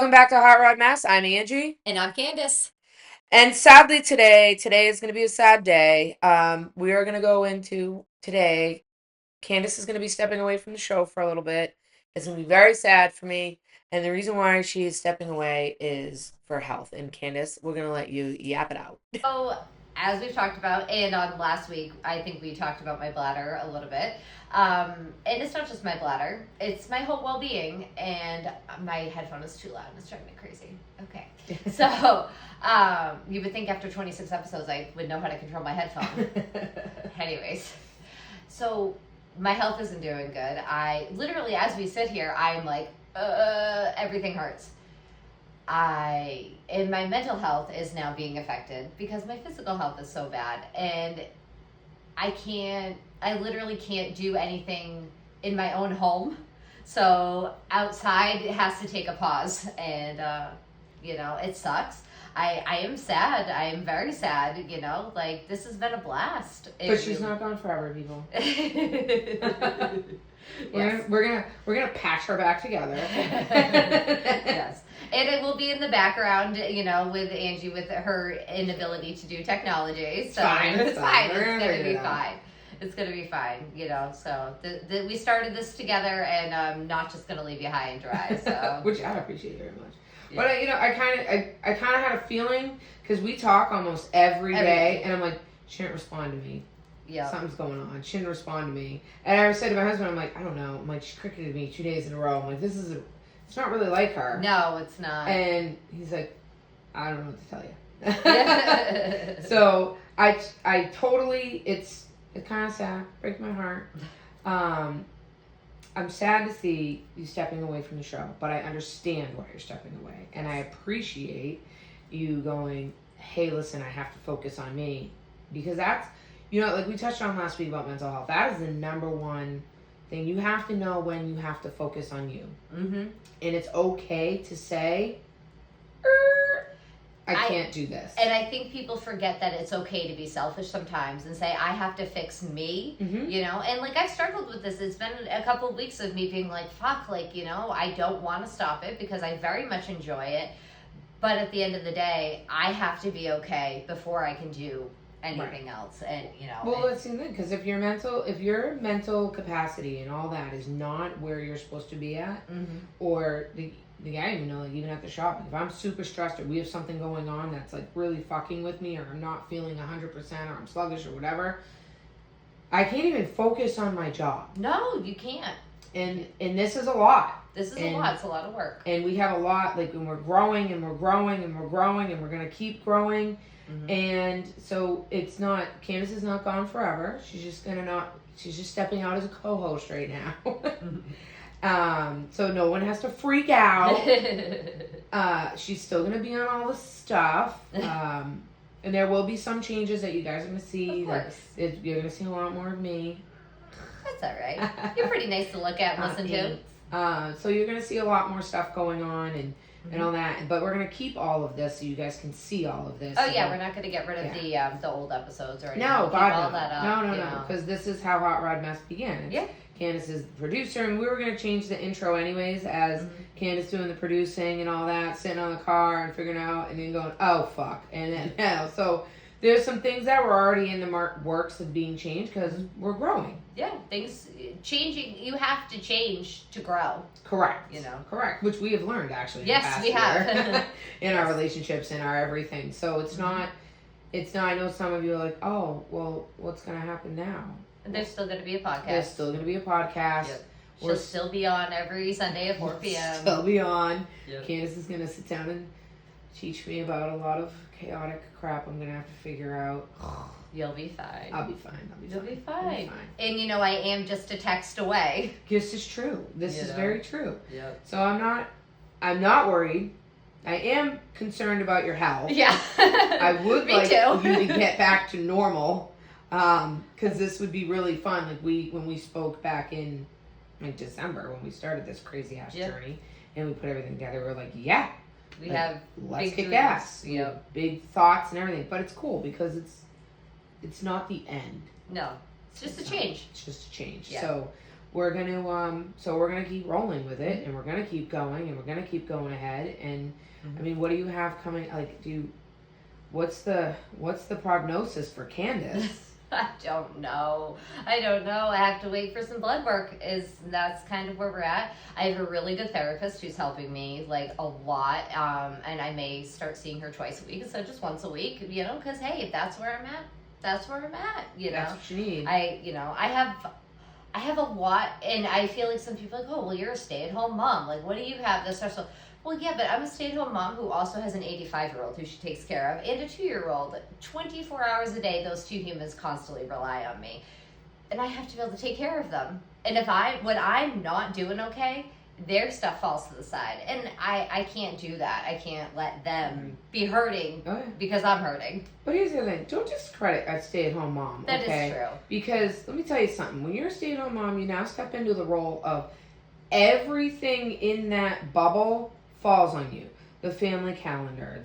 Welcome back to Hot Rod Mess. I'm Angie. And I'm Candice. And sadly today is going to be a sad day. We are going to go into today. Candice is going to be stepping away from the show for a little bit. It's going to be very sad for me. And the reason why she is stepping away is for health. And Candice, we're going to let you yap it out. So, as we've talked about, and on last week, I think we talked about my bladder a little bit. And it's not just my bladder, it's my whole well being. And my headphone is too loud and it's driving me crazy. Okay. So, you would think after 26 episodes I would know how to control my headphone. Anyways, so my health isn't doing good. I literally, as we sit here, I'm like, everything hurts. And my mental health is now being affected because my physical health is so bad. And I literally can't do anything in my own home. So outside it has to take a pause. And, it sucks. I am sad. I am very sad, like this has been a blast. But she's not gone forever, people. Yes. We're gonna patch her back together. Yes. And it will be in the background, with Angie with her inability to do technology. So it's fine. It's gonna be fine. It's gonna be fine, So we started this together, and I'm not just gonna leave you high and dry. So which I appreciate very much. Yeah. But I kind of had a feeling because we talk almost every day, and I'm like, she didn't respond to me. Yeah, something's going on. She didn't respond to me, and I said to my husband, I'm like, I don't know. I'm like, she cricketed me 2 days in a row. I'm like, it's not really like her. No, it's not. And he's like, I don't know what to tell you. So I totally, it's kind of sad, breaks my heart. I'm sad to see you stepping away from the show, but I understand why you're stepping away. And I appreciate you going, hey, listen, I have to focus on me. Because that's, like we touched on last week about mental health. That is the number one thing. You have to know when you have to focus on you. Mm-hmm. And it's okay to say, I can't do this. And I think people forget that it's okay to be selfish sometimes and say, I have to fix me, mm-hmm. And like I struggled with this. It's been a couple of weeks of me being like, fuck, I don't want to stop it because I very much enjoy it. But at the end of the day, I have to be okay before I can do anything else. And, Well, that's the thing, because if your mental capacity and all that is not where you're supposed to be at, mm-hmm. or the guy, even at the shop, if I'm super stressed or we have something going on that's like really fucking with me, or I'm not feeling 100% or I'm sluggish or whatever, I can't even focus on my job. No, you can't. And this is a lot. This is a lot. It's a lot of work. And we have a lot, like when we're growing and we're growing and we're growing and we're going to keep growing. Mm-hmm. And so it's not, Candice is not gone forever. She's just stepping out as a co-host right now. So no one has to freak out. She's still going to be on all the stuff. And there will be some changes that you guys are going to see. Of course. You're going to see a lot more of me. That's all right. You're pretty nice to look at and listen to. So you're going to see a lot more stuff going on and all that. But we're going to keep all of this so you guys can see all of this. Oh, yeah. We're not going to get rid of the old episodes or anything. No, we'll God, keep all that up. No. Because this is how Hot Rod Mess began. Yeah. Candice is the producer, and we were going to change the intro anyways as Candice doing the producing and all that, sitting on the car and figuring out, and then going, oh, fuck. And then, so there's some things that were already in the works of being changed because we're growing. Yeah, things changing. You have to change to grow. Correct. Correct. Which we have learned, actually. Yes, we have. In our relationships and our everything. So it's not, I know some of you are like, oh, well, what's going to happen now? There's still going to be a podcast. There's still going to be a podcast. Yep. She'll still be on every Sunday at 4 p.m. Still be on. Yep. Candice is going to sit down and teach me about a lot of chaotic crap I'm going to have to figure out. You'll be fine. I'll be fine. You'll be fine. And I am just a text away. This is true. This is very true. Yep. So I'm not worried. I am concerned about your health. Yeah. I would like too. you to get back to normal. Because this would be really fun. Like when we spoke back in December when we started this crazy ass journey and we put everything together, we're like, we have let's big kick ass. Yep. Big thoughts and everything. But it's cool because it's not the end. No. It's just a change. It's just a change. Yeah. So we're gonna keep rolling with it, and we're gonna keep going, and we're gonna keep going ahead. And I mean, what do you have coming? Like, what's the prognosis for Candice? I don't know. I have to wait for some blood work. That's kind of where we're at. I have a really good therapist who's helping me like a lot, and I may start seeing her twice a week instead of just once a week. You know, because hey, if that's where I'm at, that's where I'm at. You know, that's what you need. I have a lot, and I feel like some people are like, oh, well, you're a stay-at-home mom. Like, what do you have? This stuff. So, well, yeah, but I'm a stay-at-home mom who also has an 85-year-old who she takes care of and a 2-year-old. 24 hours a day, those two humans constantly rely on me. And I have to be able to take care of them. And when I'm not doing okay, their stuff falls to the side. And I can't do that. I can't let them be hurting because I'm hurting. But here's the other thing. Don't discredit a stay-at-home mom, That is true. Because let me tell you something. When you're a stay-at-home mom, you now step into the role of everything in that bubble falls on you. The family calendar,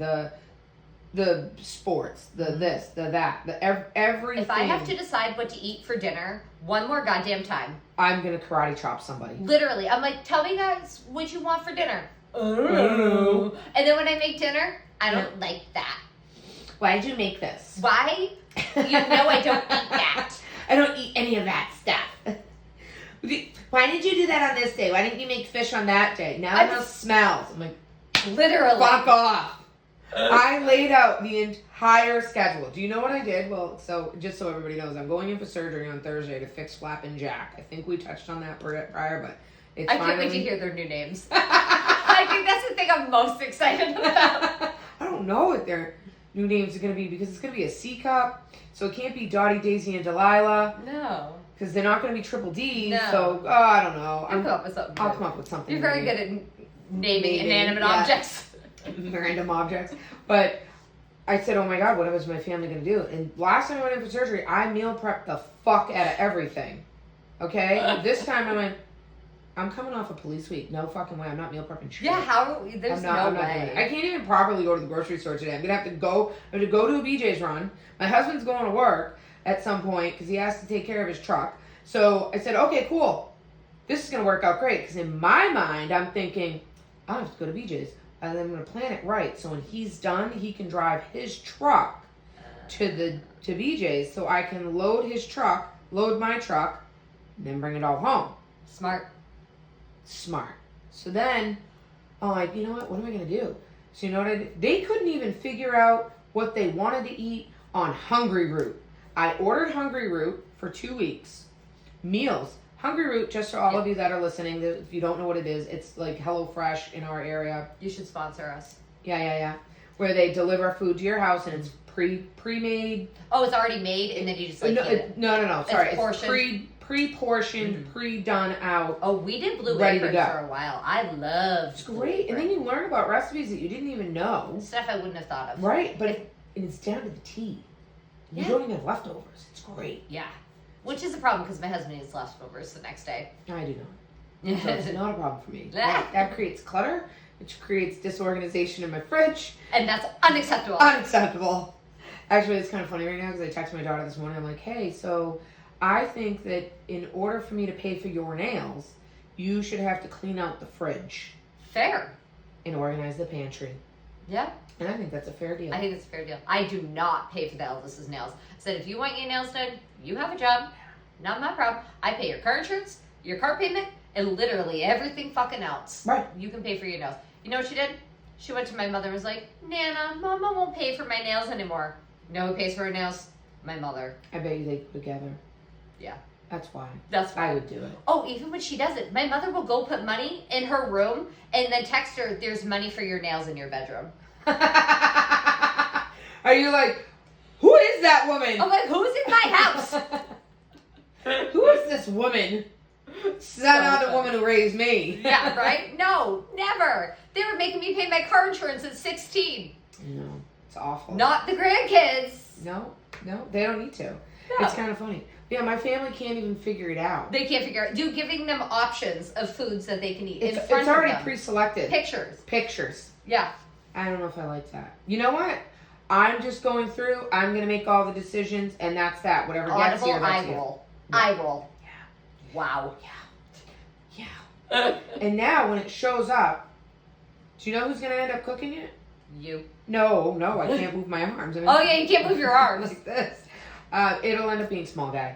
the sports, the this, the that, everything. If I have to decide what to eat for dinner one more goddamn time, I'm gonna karate chop somebody. Literally, I'm like, tell me guys what you want for dinner. Oh. And then when I make dinner, I don't like that. Why did you make this? Why? You know I don't eat that. I don't eat any of that stuff. Why did you do that on this day? Why didn't you make fish on that day? Now it smells. I'm like, literally. Fuck off. I laid out the entire schedule. Do you know what I did? Well, so just so everybody knows, I'm going in for surgery on Thursday to fix Flap and Jack. I think we touched on that prior, but it's I can't wait to hear their new names. I think that's the thing I'm most excited about. I don't know what their new names are going to be because it's going to be a C cup, so it can't be Dottie, Daisy, and Delilah. No. Because they're not going to be triple D's, no. So, I don't know. You'll come up with something. I'll come up with something. You're very good at naming inanimate objects. Random objects. But I said, oh my God, what was my family going to do? And last time I went in for surgery, I meal prepped the fuck out of everything. Okay? This time I went, I'm coming off of police week. No fucking way. I'm not meal prepping shit. Yeah, there's no way. I can't even properly go to the grocery store today. I'm going to have to go to a BJ's run. My husband's going to work at some point because he has to take care of his truck. So I said, okay, cool. This is going to work out great. Because in my mind, I'm thinking, I have to go to BJ's. And I'm going to plan it right. So when he's done, he can drive his truck to BJ's so I can load my truck, and then bring it all home. Smart. So then, I'm like, you know what? What am I going to do? So you know what I did? They couldn't even figure out what they wanted to eat on Hungry Root. I ordered Hungry Root for 2 weeks. Meals. Hungry Root, just for all of you that are listening, if you don't know what it is, it's like HelloFresh in our area. You should sponsor us. Yeah. Where they deliver food to your house and it's pre-made. Oh, it's already made and then you just like No. Sorry, it's pre-portioned, pre-done out. Oh, we did Blue Apron for a while. I loved It's great. And then you learn about recipes that you didn't even know. Stuff I wouldn't have thought of. Right, but it's down to the T. You don't even have leftovers. It's great. Yeah. Which is a problem because my husband eats leftovers the next day. I do not. So it's not a problem for me. That creates clutter, which creates disorganization in my fridge. And that's unacceptable. Actually, it's kind of funny right now because I texted my daughter this morning. I'm like, hey, so I think that in order for me to pay for your nails, you should have to clean out the fridge. Fair. And organize the pantry. Yeah. And I think that's a fair deal. I think it's a fair deal. I do not pay for the Elvis's nails. I said, if you want your nails done, you have a job. Not my problem. I pay your car insurance, your car payment, and literally everything fucking else. Right. You can pay for your nails. You know what she did? She went to my mother and was like, Nana, Mama won't pay for my nails anymore. You know who pays for her nails? My mother. I bet you they go together. Yeah. That's why. That's why. I would do it. Oh, even when she does it, my mother will go put money in her room and then text her, there's money for your nails in your bedroom. Are you like, who is that woman? I'm like, who's in my house? Who is this woman? It's not the woman who raised me. Yeah, right? No, never. They were making me pay my car insurance at 16. No, it's awful. Not the grandkids. No, they don't need to. No. It's kind of funny. Yeah, my family can't even figure it out. They can't figure out. Giving them options of foods that they can eat It's of already them. pre-selected. Pictures. Yeah. I don't know if I like that. You know what? I'm just going through. I'm going to make all the decisions, and that's that. Whatever gets here, that's I roll. Yeah. Wow. Yeah. And now when it shows up, do you know who's gonna end up cooking it? You. No, I can't move my arms. Oh yeah, you can't move your arms. Like this. It'll end up being small guy.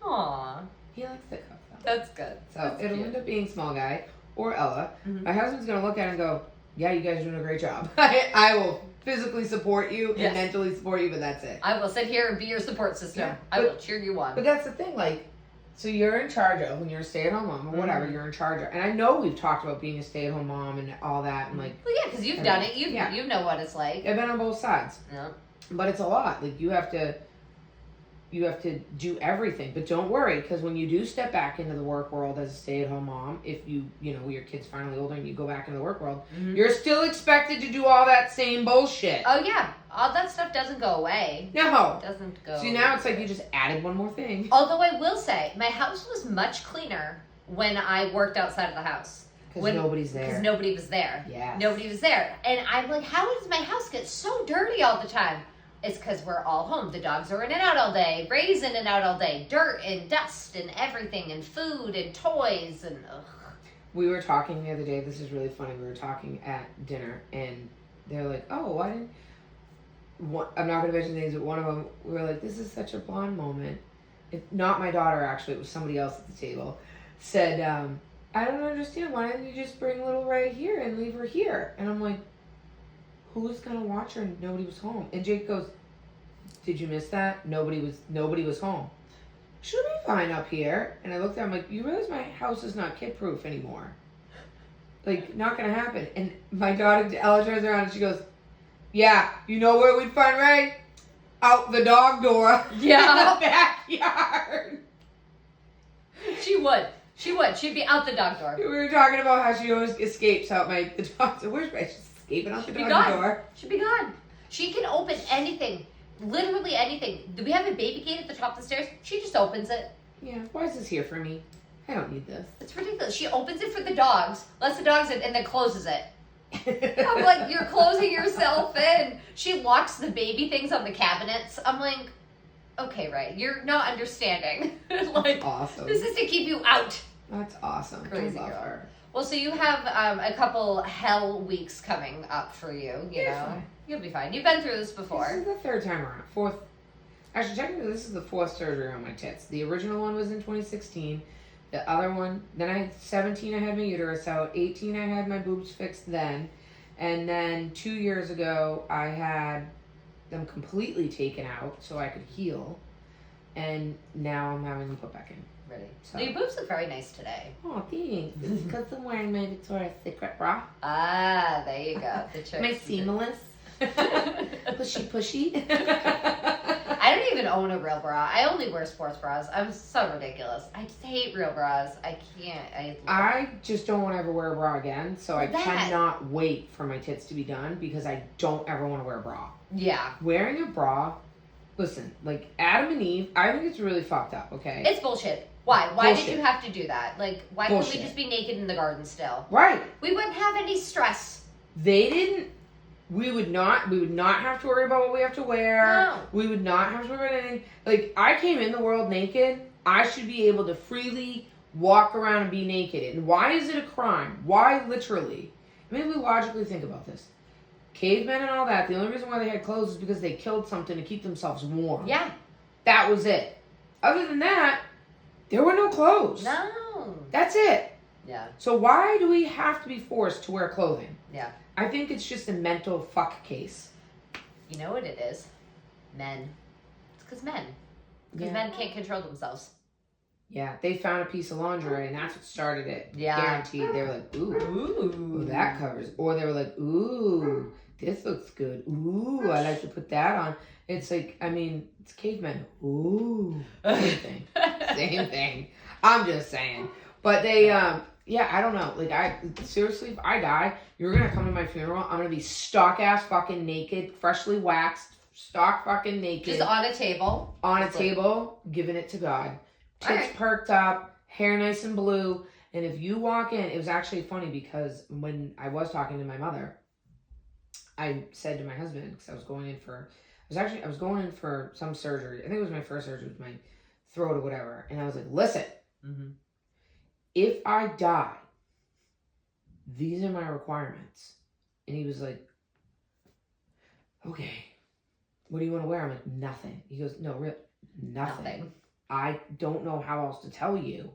Aw. He likes to cook though. That's good. So it'll end up being small guy or Ella. Mm-hmm. My husband's gonna look at it and go, yeah, you guys are doing a great job. I will physically support you and mentally support you, but that's it. I will sit here and be your support system. Yeah, I will cheer you on. But that's the thing, like, so you're in charge of, when you're a stay-at-home mom or whatever, you're in charge of. And I know we've talked about being a stay-at-home mom and all that, and like. Well, yeah, because you've done it. You know what it's like. I've been on both sides. Yeah. But it's a lot. Like, you have to do everything. But don't worry, because when you do step back into the work world as a stay-at-home mom, if you know, your kid's finally older and you go back into the work world, you're still expected to do all that same bullshit. Oh, yeah. All that stuff doesn't go away. No. It doesn't go. See, now it's like you just added one more thing. Although I will say, my house was much cleaner when I worked outside of the house. Because nobody's there. Because nobody was there. Yeah. Nobody was there. And I'm like, how does my house get so dirty all the time? It's because we're all home. The dogs are in and out all day. Ray's in and out all day. Dirt and dust and everything and food and toys and ugh. We were talking the other day. This is really funny. We were talking at dinner and they're like, oh, why didn't... I'm not going to mention names, but one of them, we were like, this is such a blonde moment. Not my daughter, actually. It was somebody else at the table. Said, I don't understand. Why didn't you just bring little Ray here and leave her here? And I'm like, who's going to watch her? And nobody was home. And Jake goes, did you miss that? Nobody was home. She'll be fine up here. And I looked at him like, you realize my house is not kid-proof anymore. Like, not going to happen. And my daughter, Ella, turns around and she goes, yeah, you know where we'd find Ray? Out the dog door. Yeah. In the backyard. She would. She'd be out the dog door. We were talking about how she always escapes out the dog door. Where's Ray? She's escaping out the dog door. She'd be gone. She can open anything. Literally anything. Do we have a baby gate at the top of the stairs? She just opens it. Yeah, why is this here for me? I don't need this. It's ridiculous. She opens it for the dogs, lets the dogs in, and then closes it. I'm like, you're closing yourself in. She locks the baby things on the cabinets. I'm like, okay, Ray, you're not understanding. Like, awesome. This is to keep you out. That's awesome. Crazy I love girl. her. Well, so you have a couple hell weeks coming up for you. You know, fine. You'll be fine. You've been through this before. This is the third time around. Fourth. Actually, technically, this is the fourth surgery on my tits. The original one was in 2016. The other one, then I had 17, I had my uterus out. 18, I had my boobs fixed then. And then 2 years ago, I had them completely taken out so I could heal. And now I'm having them put back in. Ready. So. Your boobs look very nice today. Oh, thanks. It's because I'm wearing my Victoria's Secret bra. Ah, there you go. The trick. My seamless. Pushy. I don't even own a real bra. I only wear sports bras. I'm so ridiculous. I just hate real bras. I can't. I just don't want to ever wear a bra again, so I cannot wait for my tits to be done because I don't ever want to wear a bra. Yeah. Wearing a bra, listen, like Adam and Eve, I think it's really fucked up, okay? It's bullshit. Why? Why bullshit. did you have to do that? Like, why bullshit. couldn't we just be naked in the garden still? Right. We wouldn't have any stress. They didn't. We would not have to worry about what we have to wear. No. We would not have to worry about anything. Like, I came in the world naked. I should be able to freely walk around and be naked. And why is it a crime? Why literally? I mean, we logically think about this. Cavemen and all that, the only reason why they had clothes is because they killed something to keep themselves warm. Yeah. That was it. Other than that, there were no clothes. No. That's it. Yeah. So why do we have to be forced to wear clothing? Yeah. I think it's just a mental fuck case. You know what it is? Men. It's because men. Because men can't control themselves. Yeah, they found a piece of lingerie and that's what started it. Yeah. Guaranteed. They were like, ooh, that covers. Or they were like, ooh, this looks good. Ooh, I like to put that on. It's like, I mean, it's cavemen. Ooh. Same thing. Same thing. I'm just saying. But they, yeah, I don't know. Like, seriously, if I die, you're going to come to my funeral. I'm going to be stock-ass fucking naked, freshly waxed, stock fucking naked. Just on a table. On a table, giving it to God. Tits perked up, hair nice and blue. And if you walk in, it was actually funny because when I was talking to my mother, I said to my husband, because I was going in for some surgery. I think it was my first surgery with my throat or whatever. And I was like, listen, if I die, these are my requirements. And he was like, okay, what do you want to wear? I'm like, nothing. He goes, no, nothing. I don't know how else to tell you.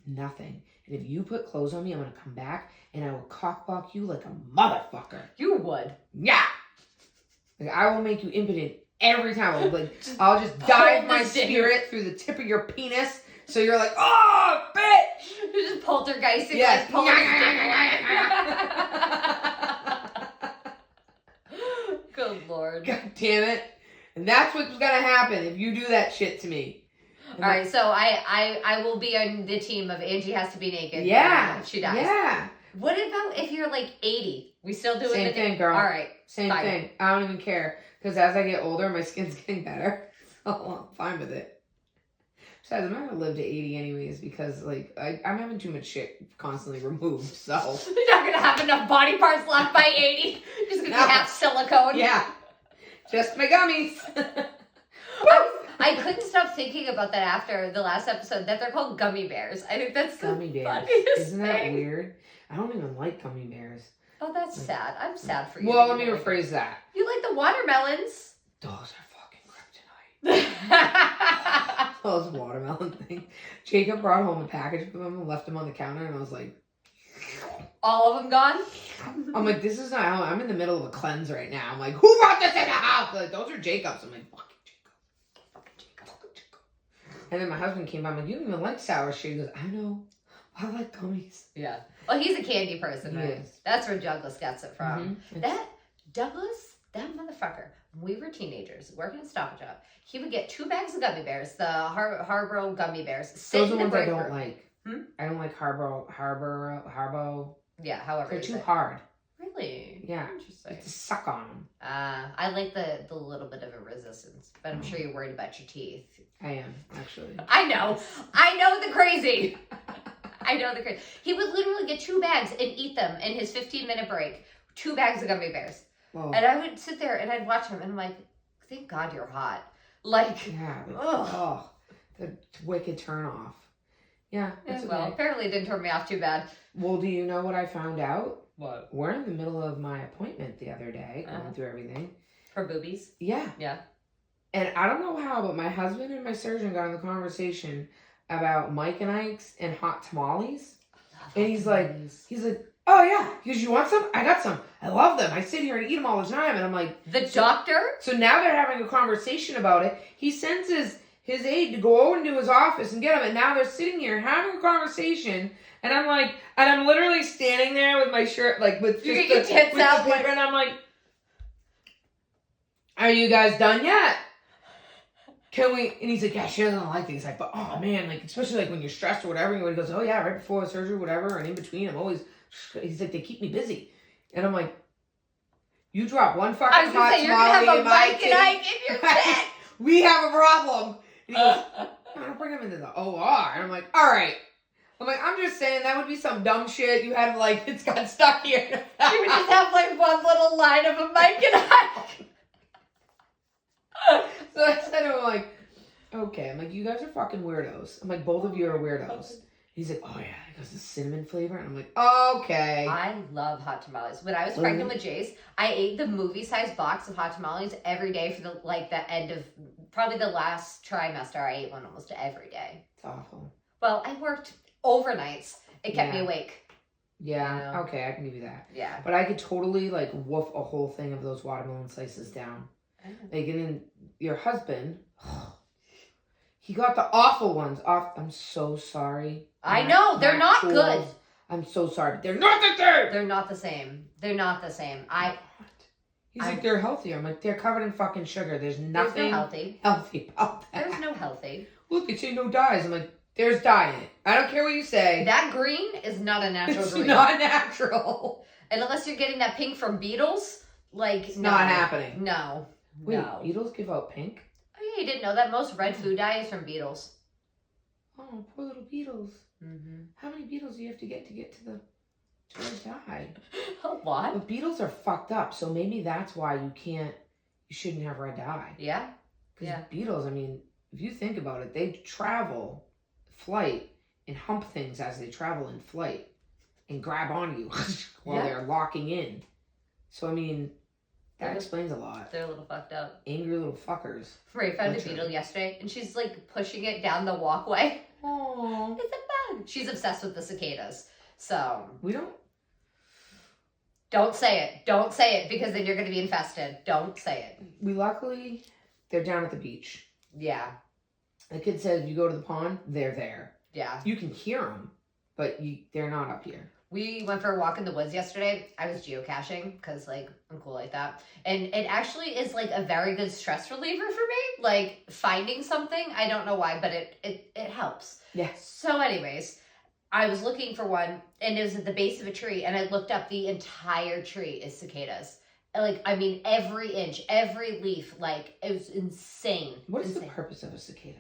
Nothing. And if you put clothes on me, I'm going to come back and I will cockblock you like a motherfucker. You would. Yeah. Like, I will make you impotent every time. I'll just dive my spirit through the tip of your penis. So you're like, oh, bitch. You're just poltergeisting. Yes. Good Lord. God damn it. And that's what's going to happen if you do that shit to me. All right, so I will be on the team of Angie has to be naked. Yeah. If she dies. Yeah. What about if you're like 80? We still doing Same thing, girl. All right. Same thing. I don't even care. Because as I get older, my skin's getting better. So I'm fine with it. Besides, I'm not going to live to 80 anyways because, like, I'm having too much shit constantly removed, so. You're not going to have enough body parts left by 80. You're just going to be half silicone. Yeah. Just my gummies. I couldn't stop thinking about that after the last episode, that they're called gummy bears. I think that's gummy bears. Funniest Isn't that thing. weird? I don't even like gummy bears. Oh, that's sad. I'm sad for you. Well, let me rephrase that. You like the watermelons. Those are fucking kryptonite. Those watermelon things. Jacob brought home a package of them and left them on the counter, and I was like, all of them gone? I'm like, this is not how I'm in the middle of a cleanse right now. I'm like, who brought this in the house? They're like, those are Jacob's. I'm like, fucking Jacob. And then my husband came by. I'm like, you don't even like sour shit. He goes, I know. I like gummies. Yeah. Well, he's a candy person, right? Yes. That's where Douglas gets it from. Mm-hmm. That motherfucker, when we were teenagers, working at Stop and Shop, he would get 2 bags of gummy bears, the Haribo gummy bears. Those are the ones I don't like. Hmm? I don't like Haribo. Yeah, however. They're too hard. Really? Yeah. Interesting. To suck on them. I like the little bit of a resistance, but I'm sure you're worried about your teeth. I am, actually. I know the crazy. I know the crazy. He would literally get 2 bags and eat them in his 15-minute break. 2 bags of gummy bears. Whoa. And I would sit there and I'd watch him and I'm like, thank God you're hot. Like, yeah. Oh, the wicked turn off. Yeah. Well, apparently it didn't turn me off too bad. Well, do you know what I found out? What? We're in the middle of my appointment the other day, going through everything. For boobies? Yeah. Yeah. And I don't know how, but my husband and my surgeon got in the conversation about Mike and Ike's and hot tamales. And he's like, oh yeah, because you want some? I got some. I love them. I sit here and eat them all the time. And I'm like, the doctor? So now they're having a conversation about it. He sends his aide to go over into his office and get them. And now they're sitting here having a conversation. And I'm like, and I'm literally standing there with my shirt, like with just the paper. And I'm like, are you guys done yet? Can we? And he's like, yeah, she doesn't like these. Like, but oh man, like especially like when you're stressed or whatever. And he goes, oh yeah, right before the surgery, whatever, and in between, I'm always. He's like, they keep me busy, and I'm like, you drop one fucking hot tamale in my titty. We have a problem. And he goes, I'm gonna bring him into the OR, and I'm like, all right. I'm like, I'm just saying that would be some dumb shit. You had like it's got stuck here. You would just have like one little line of a Mike and Ike. So I said to him, like, okay. I'm like, you guys are fucking weirdos. I'm like, both of you are weirdos. He's like, oh yeah, he goes, the cinnamon flavor. And I'm like, okay. I love hot tamales. When I was pregnant with Jace, I ate the movie-sized box of hot tamales every day for the end of, probably the last trimester. I ate one almost every day. It's awful. Well, I worked overnights. It kept me awake. Yeah, okay, I can give you that. Yeah. But I could totally, like, woof a whole thing of those watermelon slices down. Like, and then your husband, he got the awful ones off. I'm so sorry. I know, they're not good. I'm so sorry, but they're not the same. They're not the same. They're not the same. He's like, they're healthy. I'm like, they're covered in fucking sugar. There's nothing healthy about that. There's no healthy. Look, it say no dyes. I'm like, there's dye in it. I don't care what you say. That green is not a natural green. It's not natural. And unless you're getting that pink from Beetles, like, it's not happening. No. Wait, no. Beetles give out pink? Oh yeah, you didn't know that? Most red food dye is from beetles. Oh, poor little beetles. Mm-hmm. How many beetles do you have to get to the dye? A lot. But beetles are fucked up, so maybe that's why you shouldn't have red dye. Yeah. Because beetles, I mean, if you think about it, they travel flight and hump things as they travel in flight. and grab on you while they're locking in. So, I mean, that explains a lot. They're a little fucked up. Angry little fuckers. Ray found a beetle yesterday, and she's like pushing it down the walkway. Oh, It's a bug. She's obsessed with the cicadas. So we don't. Don't say it. Don't say it because then you're going to be infested. Don't say it. We luckily, they're down at the beach. Yeah. The kid said if you go to the pond, they're there. Yeah. You can hear them, but they're not up here. We went for a walk in the woods yesterday. I was geocaching because, like, I'm cool like that. And it actually is, like, a very good stress reliever for me. Like, finding something, I don't know why, but it helps. Yeah. So anyways, I was looking for one, and it was at the base of a tree, and I looked up. The entire tree is cicadas. Like, I mean, every inch, every leaf, like, it was insane. What is the purpose of a cicada?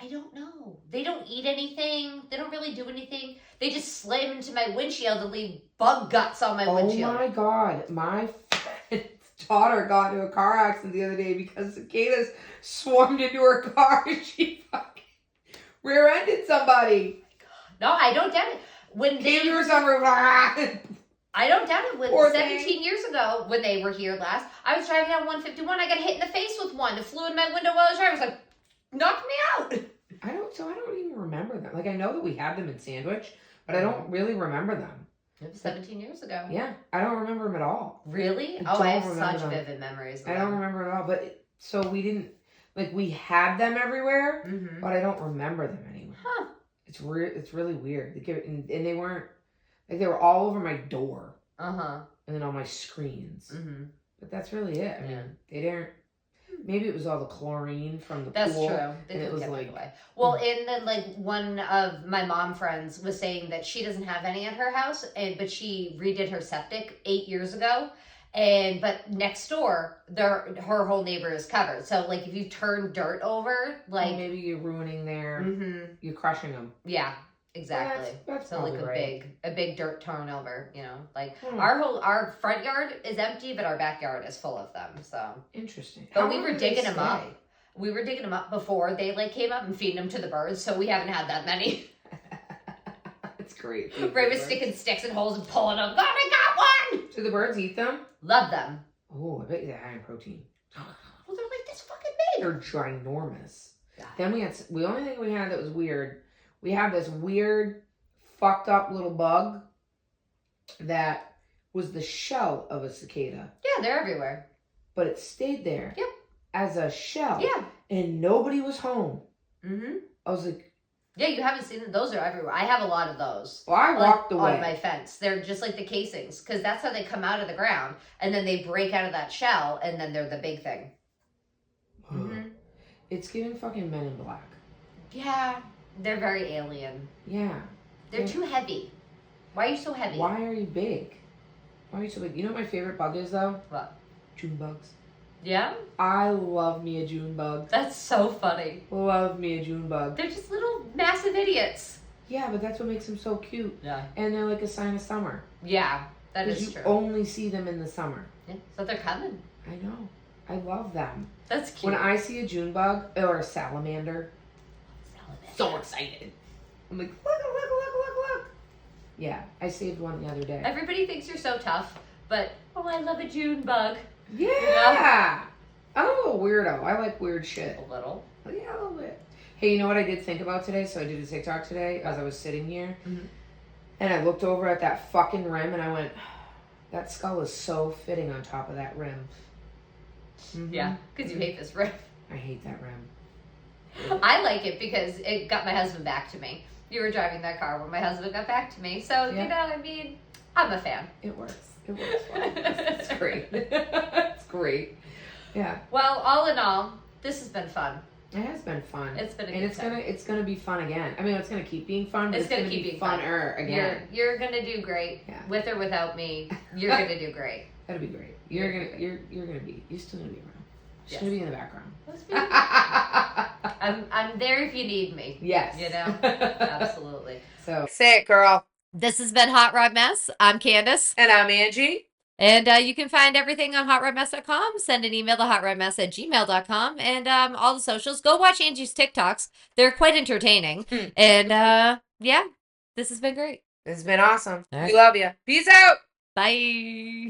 I don't know. They don't eat anything. They don't really do anything. They just slam into my windshield and leave bug guts on my windshield. Oh my God. My friend's daughter got into a car accident the other day because cicadas swarmed into her car and she fucking rear-ended somebody. No, I don't doubt it. When Came they to her sunroof. I don't doubt it. When Poor 17 thing. years ago, when they were here last, I was driving down 151. I got hit in the face with one. It flew in my window while I was driving. I was like, knocked me out. I don't even remember them. Like, I know that we had them in Sandwich, but I don't really remember them. It was 17 years ago. Yeah, I don't remember them at all. Really? I Oh, I don't have remember such them. vivid memories of I don't remember at all. But so we didn't, like, we had them everywhere, Mm-hmm. but I don't remember them anywhere. Huh. It's really weird. And they weren't, like, they were all over my door Uh-huh. and then on my screens. Mm-hmm. But that's really it. I Yeah. mean, they didn't. Maybe it was all the chlorine from the That's pool. true. They And it didn't was get like, away. Well, and then like one of my mom friends was saying that she doesn't have any at her house, but she redid her septic 8 years ago. But next door, her whole neighbor is covered. So like if you turn dirt over, like well, maybe you're ruining their, Mhm. you're crushing them. Yeah, exactly. That's So like probably a right. big dirt turnover, you know, like Hmm. our front yard is empty, but our backyard is full of them. So, Interesting. but How we long were do they digging them up. stay? We were digging them up before they like came up and feeding them to the birds. So we haven't had that many. It's great. Ray was sticking sticks in holes and pulling them. God, I got one. Do the birds eat them? Love them. Oh, I bet you they're high in protein. Well, they're like this fucking big. They're ginormous. Yeah. Then the only thing we had that was weird, we had this weird, fucked up little bug that was the shell of a cicada. Yeah, they're everywhere. But it stayed there. Yep. As a shell. Yeah. And nobody was home. Mm-hmm. I was like, Yeah, you haven't seen them. Those are everywhere. I have a lot of those. well, I walked away. On my fence. They're just like the casings because that's how they come out of the ground. And then they break out of that shell and then they're the big thing. Mm-hmm. It's giving fucking Men in Black. Yeah, they're very alien. Yeah. They're too heavy. Why are you so heavy? Why are you big? Why are you so big? You know what my favorite bug is, though? What? June bugs. Yeah? I love me a June bug. That's so funny. Love me a June bug. They're just little massive idiots. Yeah, but that's what makes them so cute. Yeah. And they're like a sign of summer. Yeah, that is Because true. you only see them in the summer. Yeah, so they're coming. I know. I love them. That's cute. When I see a June bug or a salamander, Salamander. so excited. I'm like, look. Yeah, I saved one the other day. Everybody thinks you're so tough, but, oh, I love a June bug. Yeah. I'm a little weirdo. I like weird shit. A little. Yeah, a little bit. Hey, you know what I did think about today? So I did a TikTok today as I was sitting here. Mm-hmm. And I looked over at that fucking rim and I went, that skull is so fitting on top of that rim. Mm-hmm. Yeah, because you hate this riff. I hate that rim. I like it because it got my husband back to me. You were driving that car when my husband got back to me. So, Yeah. you know, I mean, I'm a fan. It works. It works well. It's great. It's great. Yeah. Well, all in all, this has been fun. It has been fun. It's been a and good it's time. it's gonna be fun again. I mean, it's gonna keep being fun, but It's it's gonna gonna keep be being fun. funner again. You're gonna do great. Yeah. With or without me, you're gonna do great. That'll be great. You're still gonna be around. Just Yes. gonna be in the background. I'm there if you need me. Yes. You know? Absolutely. So say it, girl. This has been Hot Rod Mess. I'm Candice. And I'm Angie. And you can find everything on hotrodmess.com. Send an email to hotrodmess@gmail.com. And all the socials. Go watch Angie's TikToks. They're quite entertaining. And yeah, this has been great. It's been awesome. All right. We love you. Peace out. Bye.